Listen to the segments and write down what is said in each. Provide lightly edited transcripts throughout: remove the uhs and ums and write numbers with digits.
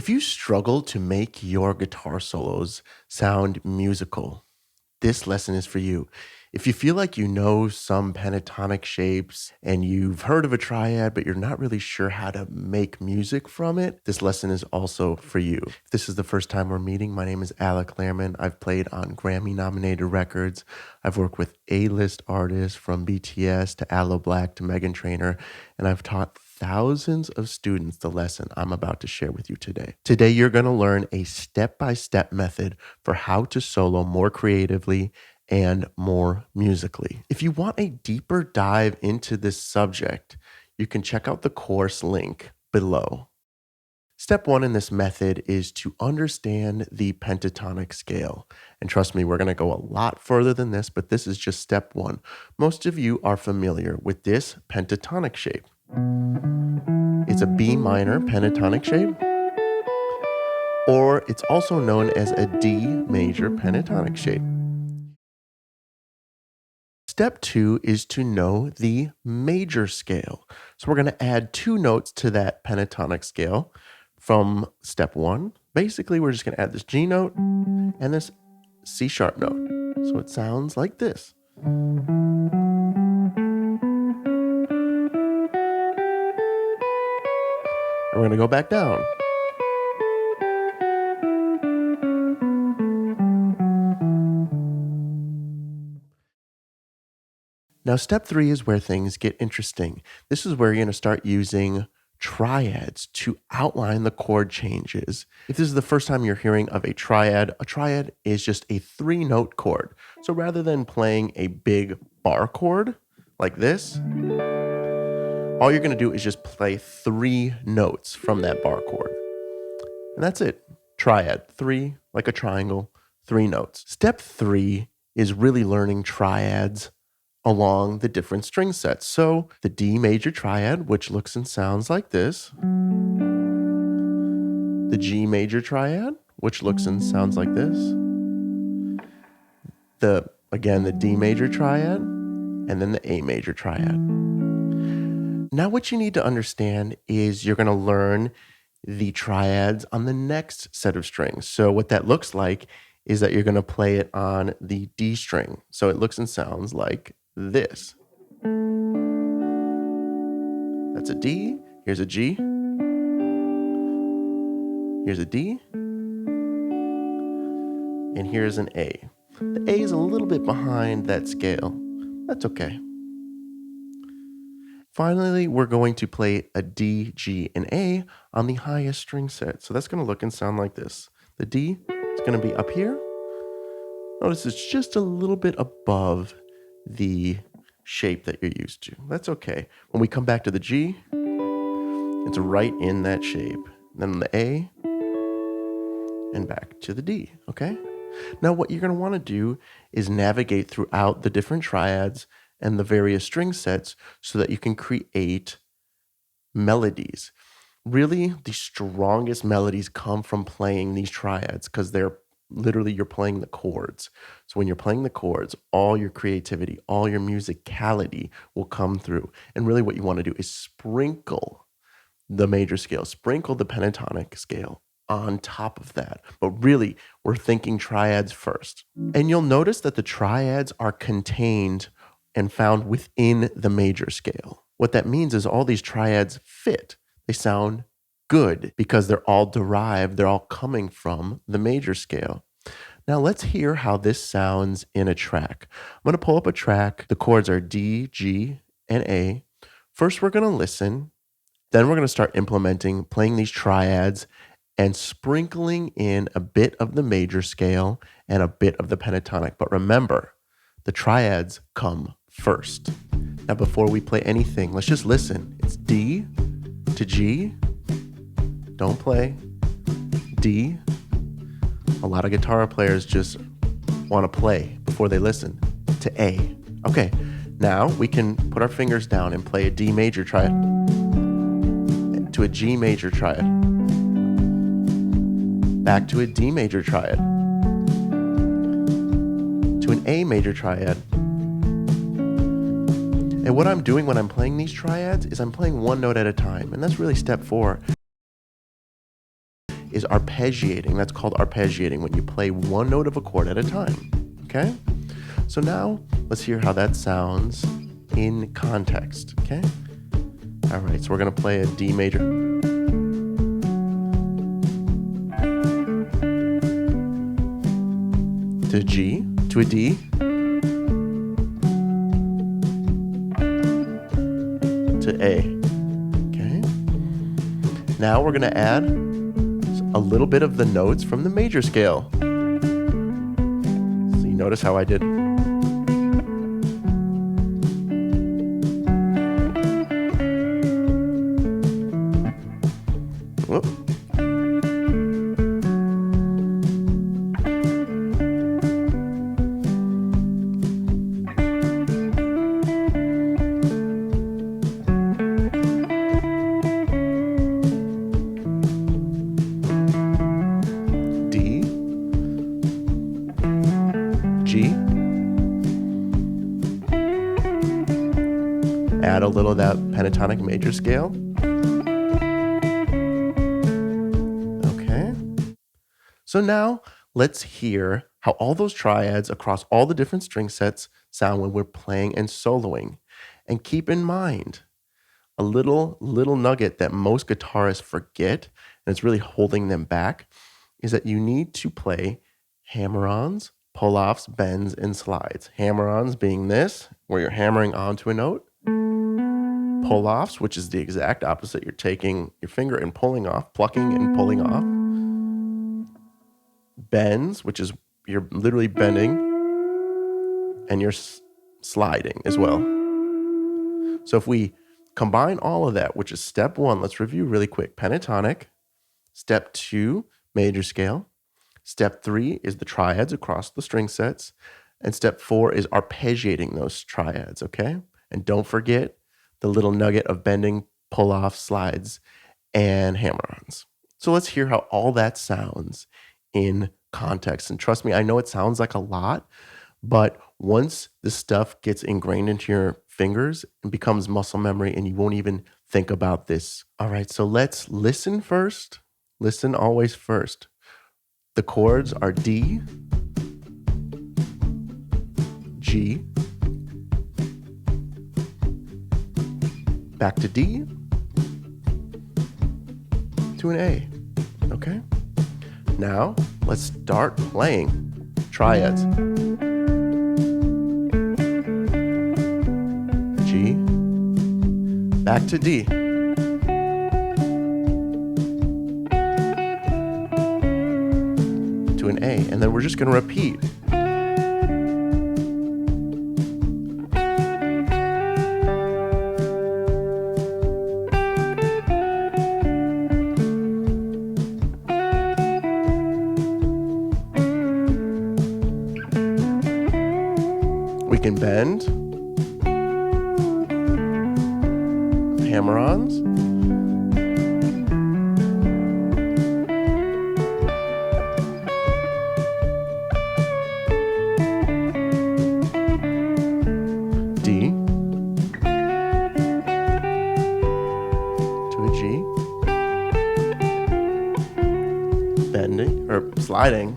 If you struggle to make your guitar solos sound musical, this lesson is for you. If you feel like you know some pentatonic shapes and you've heard of a triad, but you're not really sure how to make music from it, this lesson is also for you. If this is the first time we're meeting, my name is Alec Lehrman. I've played on Grammy-nominated records. I've worked with A-list artists from BTS to Aloe Blacc to Meghan Trainor, and I've taught thousands of students the lesson I'm about to share with you today. Today, you're going to learn a step-by-step method for how to solo more creatively and more musically. If you want a deeper dive into this subject, you can check out the course link below. Step one in this method is to understand the pentatonic scale. And trust me, we're going to go a lot further than this, but this is just step one. Most of you are familiar with this pentatonic shape. It's a B minor pentatonic shape, or it's also known as a D major pentatonic shape. Step two is to know the major scale. So we're going to add 2 notes to that pentatonic scale from step one. Basically, we're just going to add this G note and this C sharp note. So it sounds like this. And we're going to go back down. Now, step 3 is where things get interesting. This is where you're going to start using triads to outline the chord changes. If this is the first time you're hearing of a triad is just a 3-note chord. So rather than playing a big bar chord like this, all you're going to do is just play 3 notes from that bar chord. And that's it. Triad, 3, like a triangle, 3 notes. Step 3 is really learning triads along the different string sets. So the D major triad, which looks and sounds like this. The G major triad, which looks and sounds like this. The D major triad, and then the A major triad. Now what you need to understand is you're going to learn the triads on the next set of strings. So what that looks like is that you're going to play it on the D string. So it looks and sounds like this. That's a D, here's a G, here's a D, and here's an A. The A is a little bit behind that scale. That's okay. Finally, we're going to play a D, G, and A on the highest string set. So that's going to look and sound like this. The D is going to be up here. Notice it's just a little bit above the shape that you're used to. That's okay. When we come back to the G, it's right in that shape. Then the A, and back to the D, okay? Now what you're going to want to do is navigate throughout the different triads and the various string sets so that you can create melodies. Really, the strongest melodies come from playing these triads because they're literally, you're playing the chords. So when you're playing the chords, all your creativity, all your musicality will come through. And really what you want to do is sprinkle the major scale, sprinkle the pentatonic scale on top of that. But really, we're thinking triads first. And you'll notice that the triads are contained and found within the major scale. What that means is all these triads fit. They sound good because they're all derived, they're all coming from the major scale. Now let's hear how this sounds in a track. I'm going to pull up a track. The chords are D, G, and A. First, we're going to listen. Then we're going to start implementing, playing these triads and sprinkling in a bit of the major scale and a bit of the pentatonic. But remember, the triads come first. Now before we play anything, let's just listen. It's D to G. Don't play. D. A lot of guitar players just want to play before they listen. To A. Okay, now we can put our fingers down and play a D major triad to a G major triad. Back to a D major triad. To an A major triad. And what I'm doing when I'm playing these triads is I'm playing one note at a time. And that's really step 4. is arpeggiating. That's called arpeggiating, when you play one note of a chord at a time, okay? So now let's hear how that sounds in context, okay? All right, so we're gonna play a D major. To G, to a D, to A, okay? Now we're gonna add a little bit of the notes from the major scale. So you notice how I did. Whoop. D, G, add a little of that pentatonic major scale. Okay. So now let's hear how all those triads across all the different string sets sound when we're playing and soloing. And keep in mind, a little nugget that most guitarists forget, and it's really holding them back, is that you need to play hammer-ons, pull-offs, bends, and slides. Hammer-ons being this, where you're hammering onto a note. Pull-offs, which is the exact opposite. You're taking your finger and pulling off, plucking and pulling off. Bends, which is you're literally bending, and you're sliding as well. So if we combine all of that, which is step one, let's review really quick. Pentatonic. Step two, major scale. Step three is the triads across the string sets. And step four is arpeggiating those triads, okay? And don't forget the little nugget of bending, pull-off, slides, and hammer-ons. So let's hear how all that sounds in context. And trust me, I know it sounds like a lot, but once this stuff gets ingrained into your fingers, it becomes muscle memory and you won't even think about this. All right, so let's listen first. Listen always first. The chords are D, G, back to D, to an A, okay? Now, let's start playing triads. G, back to D. To an A, and then we're just gonna repeat. We can bend, hammer-ons, D, to a G, bending, or sliding,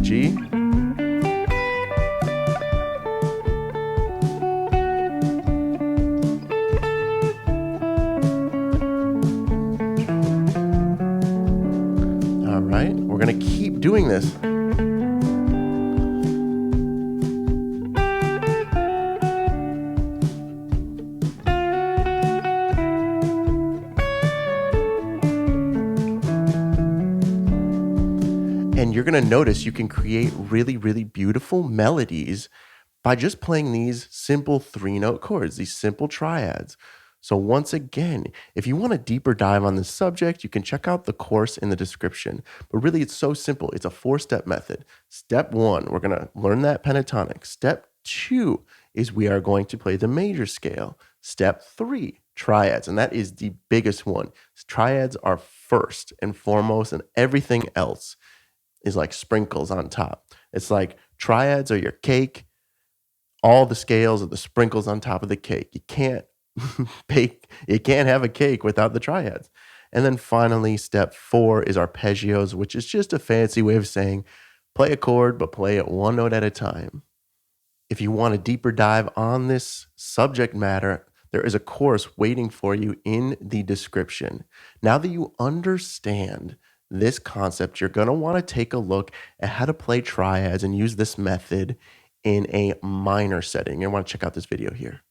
G, all right, we're going to keep doing this. And you're going to notice you can create really, really beautiful melodies by just playing these simple 3-note chords, these simple triads. So once again, if you want a deeper dive on this subject, you can check out the course in the description. But really, it's so simple. It's a 4-step method. Step 1, we're going to learn that pentatonic. Step 2 is we are going to play the major scale. Step 3, triads, and that is the biggest one. Triads are first and foremost, and everything else is like sprinkles on top. It's like triads are your cake, all the scales are the sprinkles on top of the cake. You can't you can't have a cake without the triads. And then finally, step 4 is arpeggios, which is just a fancy way of saying play a chord, but play it one note at a time. If you want a deeper dive on this subject matter, there is a course waiting for you in the description. Now that you understand this concept, you're going to want to take a look at how to play triads and use this method in a minor setting. You want to check out this video here.